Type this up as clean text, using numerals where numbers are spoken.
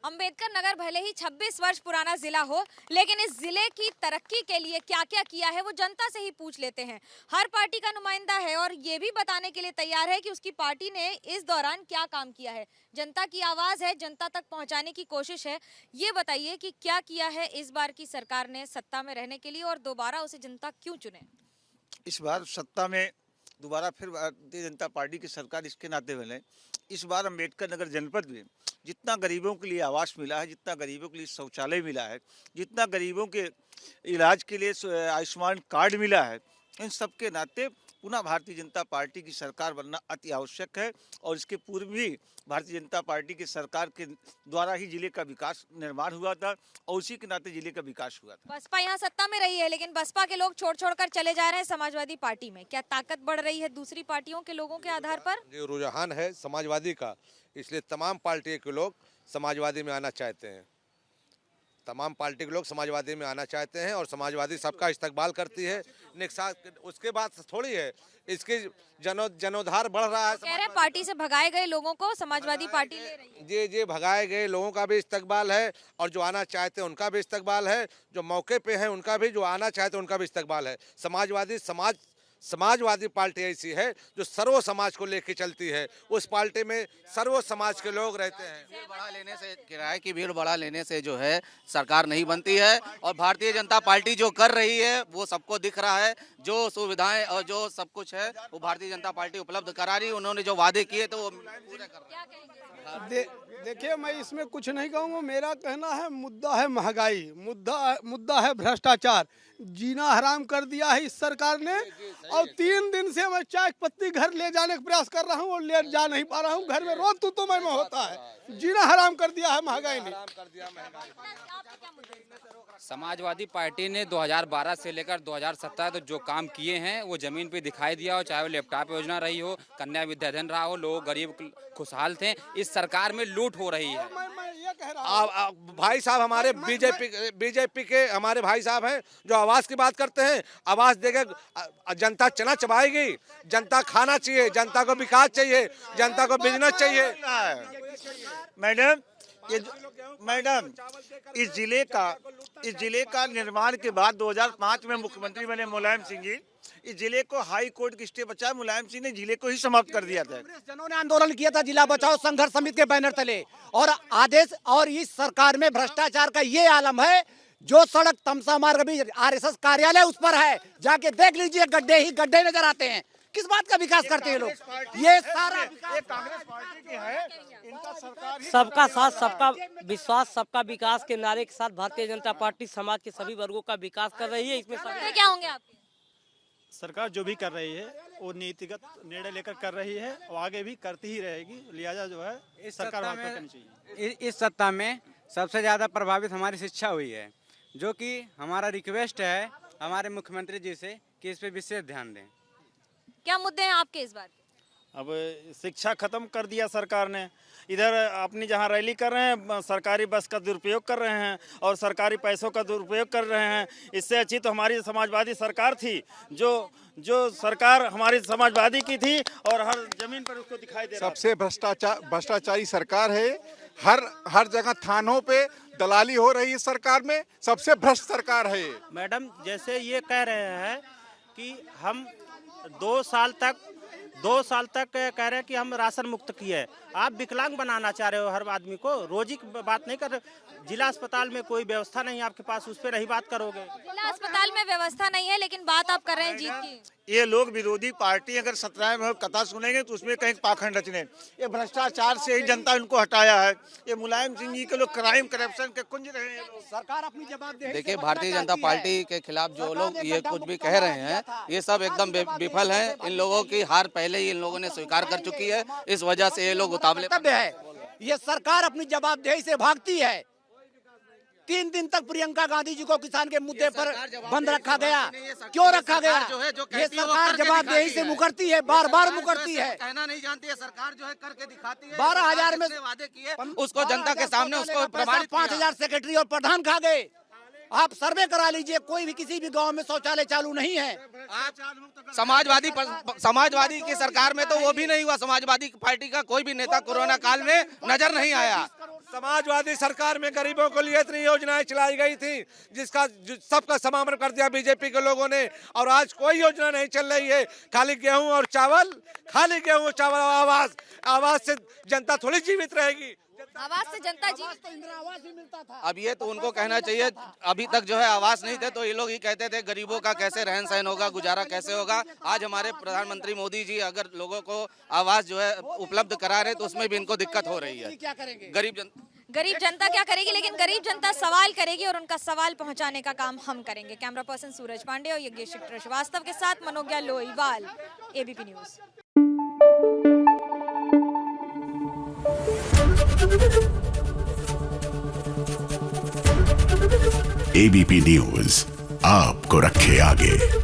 अंबेडकर नगर भले ही 26 वर्ष पुराना जिला हो, लेकिन इस जिले की तरक्की के लिए क्या क्या किया है वो जनता से ही पूछ लेते हैं। हर पार्टी का नुमाइंदा है और ये भी बताने के लिए तैयार है कि उसकी पार्टी ने इस दौरान क्या काम किया है। जनता की आवाज है, जनता तक पहुंचाने की कोशिश है। ये बताइए कि क्या किया है इस बार की सरकार ने सत्ता में रहने के लिए और दोबारा उसे जनता क्यों चुने। इस बार सत्ता में दोबारा फिर भारतीय जनता पार्टी की सरकार इसके नाते बने। इस बार अम्बेडकर नगर जनपद में जितना गरीबों के लिए आवास मिला है, जितना गरीबों के लिए शौचालय मिला है, जितना गरीबों के इलाज के लिए आयुष्मान कार्ड मिला है, इन सब के नाते पुनः भारतीय जनता पार्टी की सरकार बनना अति आवश्यक है। और इसके पूर्व भी भारतीय जनता पार्टी की सरकार के द्वारा ही जिले का विकास निर्माण हुआ था और उसी के नाते जिले का विकास हुआ था। बसपा यहाँ सत्ता में रही है, लेकिन बसपा के लोग छोड़ छोड़कर चले जा रहे हैं समाजवादी पार्टी में। क्या ताकत बढ़ रही है दूसरी पार्टियों के लोगों के आधार पर? जो रुझान है समाजवादी का, इसलिए तमाम पार्टी के लोग समाजवादी में आना चाहते हैं। तमाम पार्टी के लोग समाजवादी में आना चाहते हैं और समाजवादी सबका इस्तकबाल करती है। उसके बाद थोड़ी है, इसकी जनोद्धार बढ़ रहा है। कह रहे हैं पार्टी से भगाए गए लोगों को समाजवादी पार्टी ले रही है। जी भगाए गए लोगों का भी इस्तकबाल है और जो आना चाहते हैं उनका भी इस्तकबाल है, जो मौके पे है उनका भी, जो आना चाहते हैं उनका भी इस्तकबाल है। समाजवादी पार्टी ऐसी है जो सर्व समाज को लेकर चलती है। उस पार्टी में सर्व समाज के लोग रहते हैं। भीड़ बढ़ा लेने से, किराए की भीड़ बढ़ा लेने से जो है सरकार नहीं बनती है। और भारतीय जनता पार्टी जो कर रही है वो सबको दिख रहा है। जो सुविधाएं और जो सब कुछ है वो भारतीय जनता पार्टी उपलब्ध करा रही है। उन्होंने जो वादे किए तो वो पूरे कर रहे हैं। देखिए, मैं इसमें कुछ नहीं कहूँगा। मेरा कहना है मुद्दा है महंगाई, मुद्दा है भ्रष्टाचार। जीना हराम कर दिया है इस सरकार ने। और 3 दिन से मैं चाय पत्ती घर ले जाने का प्रयास कर रहा हूँ और ले जा नहीं पा रहा हूँ। घर में रोज तो मैं होता है। जीना हराम कर दिया है महंगाई ने। समाजवादी पार्टी ने 2012 से लेकर 2017 तक जो काम किए हैं वो जमीन पे दिखाई दिया हो, चाहे वो लैपटॉप योजना रही हो, कन्या विद्याधन रहा हो, लोग गरीब खुशहाल थे। इस सरकार में लूट हो रही है। भाई साहब हमारे बीजेपी के हमारे भाई साहब हैं जो आवास की बात करते हैं। आवास देकर जनता चना चबाएगी। जनता खाना चाहिए, जनता को विकास चाहिए, जनता को बिजनेस चाहिए। मैडम इस जिले का निर्माण के बाद 2005 में मुख्यमंत्री बने मुलायम सिंह जी। इस जिले को हाई कोर्ट की स्टे बचाए मुलायम सिंह ने जिले को ही समाप्त कर दिया था। जनों ने आंदोलन किया था जिला बचाओ संघर्ष समिति के बैनर तले और आदेश। और इस सरकार में भ्रष्टाचार का ये आलम है। जो सड़क तमसा मार्ग भी आरएसएस कार्यालय उस पर है, जाके देख लीजिए, गड्ढे ही गड्ढे नजर आते हैं। किस बात का विकास करते हैं लोग? ये सारा कांग्रेस पार्टी की है। इनका सरकार सबका साथ, सबका विश्वास, सबका विकास के नारे के साथ भारतीय जनता पार्टी समाज के सभी वर्गों का विकास कर रही है। इसमें सब क्या होंगे आपके? सरकार जो भी कर रही है वो नीतिगत निर्णय लेकर कर रही है और आगे भी करती ही रहेगी। लिहाजा जो है इस सरकार करनी चाहिए। इस सत्ता में सबसे ज़्यादा प्रभावित हमारी शिक्षा हुई है, जो कि हमारा रिक्वेस्ट है हमारे मुख्यमंत्री जी से कि इस पे विशेष ध्यान दें। क्या मुद्दे हैं आपके इस बार? अब शिक्षा खत्म कर दिया सरकार ने। इधर अपनी जहां रैली कर रहे हैं सरकारी बस का दुरुपयोग कर रहे हैं और सरकारी पैसों का दुरुपयोग कर रहे हैं। इससे अच्छी तो हमारी समाजवादी सरकार थी, जो सरकार हमारी समाजवादी की थी और हर जमीन पर उसको दिखाई दे रहा। सबसे भ्रष्टाचारी सरकार है। हर जगह थानों पे दलाली हो रही है। सरकार में सबसे भ्रष्ट सरकार है। मैडम जैसे ये कह रहे हैं कि हम 2 साल तक कह रहे हैं कि हम राशन मुक्त किए। आप विकलांग बनाना चाह रहे हो हर आदमी को। रोजी की बात नहीं कर रहे। जिला अस्पताल में कोई व्यवस्था नहीं है आपके पास, उस पर नहीं बात करोगे। जिला अस्पताल में व्यवस्था नहीं है, लेकिन बात आप कर रहे हैं जीत की। ये लोग विरोधी पार्टी अगर 17 में कथा सुनेंगे तो उसमें कहीं पाखंड रचने। ये भ्रष्टाचार से ही जनता इनको हटाया है। ये मुलायम सिंह जी के लोग क्राइम करप्शन के कुंज रहे हैं। सरकार अपनी जवाबदेही। देखिए, भारतीय जनता पार्टी के खिलाफ जो लोग ये कुछ भी कह रहे हैं ये सब एकदम विफल है। इन लोगों की हार पहले ही इन लोगों ने स्वीकार कर चुकी है। इस वजह से ये लोग उतावले है। ये सरकार अपनी जवाबदेही से भागती है। 3 दिन तक प्रियंका गांधी जी को किसान के मुद्दे पर बंद रखा गया। क्यों रखा गया? ये सरकार जवाबदेही से मुकरती है, बार बार मुकरती है। कहना नहीं जानती है सरकार, जो है करके दिखाती है। 12,000 में वादे किए उसको जनता के सामने उसको प्रमाणित 5,000 सेक्रेटरी और प्रधान खा गए। आप सर्वे करा लीजिए, कोई भी किसी भी गांव में शौचालय चालू नहीं है। समाजवादी की सरकार में तो वो भी नहीं हुआ। समाजवादी पार्टी का कोई भी नेता कोरोना काल में नजर नहीं आया। समाजवादी सरकार में गरीबों के लिए इतनी योजनाएं चलाई गई थी जिसका सबका समापन कर दिया बीजेपी के लोगों ने, और आज कोई योजना नहीं चल रही है। खाली गेहूं और चावल, खाली गेहूं और चावल। आवाज से जनता थोड़ी जीवित रहेगी। आवाज से जनता जी अब ये तो उनको कहना चाहिए, अभी तक जो है आवास नहीं थे तो ये लोग ही कहते थे गरीबों का कैसे रहन सहन होगा, गुजारा कैसे होगा। आज हमारे प्रधानमंत्री मोदी जी अगर लोगों को आवास जो है उपलब्ध करा रहे तो उसमें भी इनको दिक्कत हो रही है। क्या करेंगे? गरीब जनता क्या करेगी, लेकिन गरीब जनता सवाल करेगी और उनका सवाल पहुंचाने का काम हम करेंगे। कैमरा पर्सन सूरज पांडे और यज्ञेश श्रीवास्तव के साथ Manogya Loiwal, ABP news. ABP news आपको रखे आगे।